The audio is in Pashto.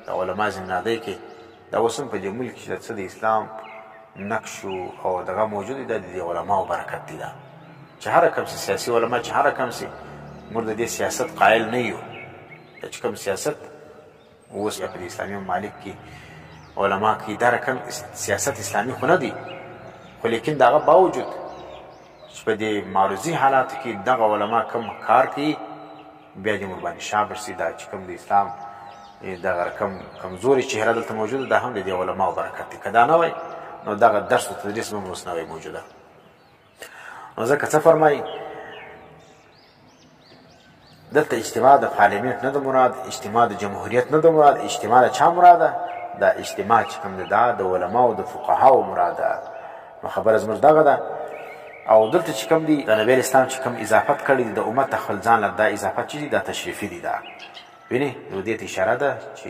د علما زندادۍ کې دا اوس هم په دې ملک کې چې څه د اسلام نقش او دغه موجود دی دا د علماو برکت دی دا چې هر رقم سیاسي علما چې هر رقم سي موږ د دې سیاست قایل نه یو چې کوم سیاست اوس په اسلامي ممالک کې علما کې دا رقم سیاست اسلامي خو نه دی خو لیکن دغه باوجود چې په دې معرضي حالاتو کې دغه علما کوم کار کوي بیا دې موږ باندې شابر سي دا چې کوم د اسلام دغه رقم کمزوري چهره دلته موجوده ده هم د دې علماو برکت دی که دا نه وای نو دغه درس و تدریس هم اوس نه وای موجوده نو ځکه څه فرمایي دلته اجتماع د پارلمنت نه د مراد اجتماع د جمهوریت نه د مراد اجتماع د چا مراده دا اجتماع چې کوم ده د علماو د فقهاو مراده نو خبره زموږ دغه ده او دلته چې کوم دي د نبی اسلام چې کوم اضافت کړی دي د امت خپل ځان له دا اضافت چې دي دا تشریفي دي دا وینې نو دې ته اشاره ده چې